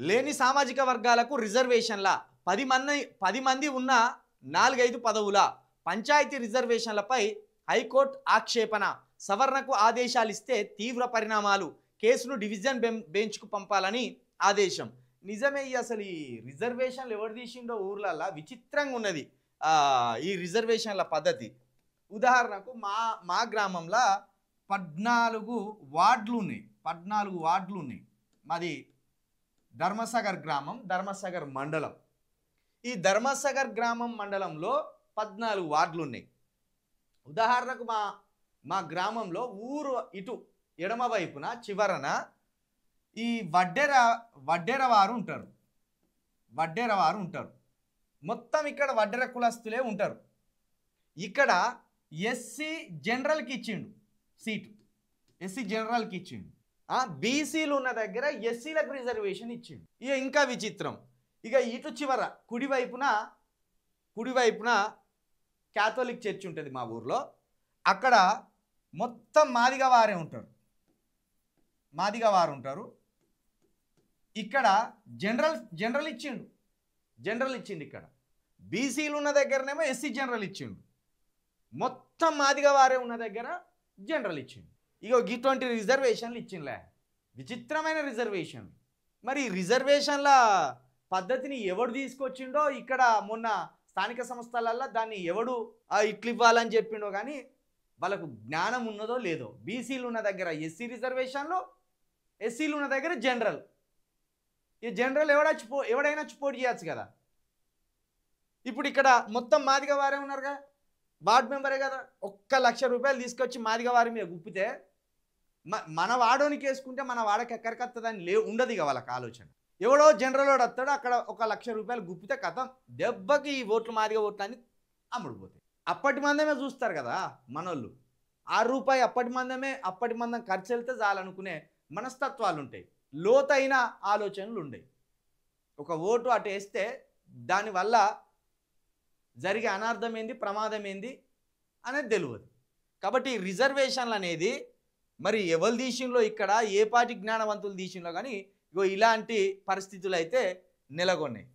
లేని సామాజిక వర్గాలకు రిజర్వేషన్ల 10 మంది ఉన్న 4-5 పదవుల పంచాయతీ రిజర్వేషన్లపై హైకోర్టు ఆక్షేపణ. సవరణకు ఆదేశాలు ఇస్తే తీవ్ర పరిణామాలు. కేసును డివిజన్ బెంచ్కు పంపాలని ఆదేశం. నిజమే, అసలు ఈ రిజర్వేషన్లు ఎవరు తీసిండో ఊర్లల్లో విచిత్రంగా ఉన్నది ఈ రిజర్వేషన్ల పద్ధతి. ఉదాహరణకు మా గ్రామంలో 14 వార్డులు ఉన్నాయి. 14 వార్డులు ఉన్నాయి. మాది ధర్మసాగర్ గ్రామం, ధర్మసాగర్ మండలం. ఈ ధర్మసాగర్ గ్రామం మండలంలో 14 వార్డులు ఉన్నాయి. ఉదాహరణకు మా గ్రామంలో ఊరు ఇటు ఎడమ వైపున చివరన ఈ వడ్డెరవారు ఉంటారు. మొత్తం ఇక్కడ వడ్డెర కులస్తులే ఉంటారు. ఇక్కడ ఎస్సీ జనరల్కి ఇచ్చిండు సీటు, ఎస్సీ జనరల్కి ఇచ్చిండు. బీసీలు ఉన్న దగ్గర ఎస్సీలకు రిజర్వేషన్ ఇచ్చిండు. ఇక ఇంకా విచిత్రం, ఇక ఇటు చివర కుడివైపున క్యాథోలిక్ చర్చ్ ఉంటుంది మా ఊర్లో. అక్కడ మొత్తం మాదిగ వారు ఉంటారు. ఇక్కడ జనరల్ ఇచ్చిండు. ఇక్కడ బీసీలు ఉన్న దగ్గరనేమో ఎస్సీ జనరల్ ఇచ్చిండు. మొత్తం మాదిగ వారే ఉన్న దగ్గర జనరల్ ఇచ్చిండు. ఇక ఇటువంటి రిజర్వేషన్లు ఇచ్చిండ్లే, విచిత్రమైన రిజర్వేషన్. మరి రిజర్వేషన్ల పద్ధతిని ఎవడు తీసుకొచ్చిండో, ఇక్కడ మొన్న స్థానిక సంస్థలల్లో దాన్ని ఎవడు ఇట్లు ఇవ్వాలని చెప్పిండో కానీ వాళ్ళకు జ్ఞానం ఉన్నదో లేదో. బీసీలు ఉన్న దగ్గర ఎస్సీ రిజర్వేషన్లు, ఎస్సీలు ఉన్న దగ్గర జనరల్. ఈ జనరల్ ఎవడైనా పోటీ చేయొచ్చు కదా. ఇప్పుడు ఇక్కడ మొత్తం మాదిగ వారే ఉన్నారుగా, వార్డు మెంబరే కదా. 1 లక్ష రూపాయలు తీసుకొచ్చి మాదిగ వారి మీద గుప్పితే మన వాడోనికి వేసుకుంటే మన వాడకి ఎక్కడికత్తదని ఉండదు ఇక వాళ్ళకి ఆలోచన. ఎవడో జనరల్ వాడు వస్తాడు, అక్కడ 1 లక్ష రూపాయలు గుప్పితే కథం దెబ్బకి ఈ ఓట్లు మాదిగ ఓట్లు అని అమ్ముడుపోతాయి. అప్పటి మందమే చూస్తారు కదా మనోళ్ళు. ₹6 అప్పటి మందం ఖర్చు వెళ్తే చాలనుకునే మనస్తత్వాలు ఉంటాయి, లోతైన ఆలోచనలు ఉండయి. ఒక ఓటు అటు వేస్తే దానివల్ల జరిగే అనర్థం ఏంది, ప్రమాదం ఏంది అనేది తెలియదు. కాబట్టి రిజర్వేషన్లు అనేది మరి ఎవరు తీసిండ్లో, ఇక్కడ ఏ పార్టీ జ్ఞానవంతులు తీసిండ్లో కానీ ఇలాంటి పరిస్థితులు అయితే నెలకొన్నాయి.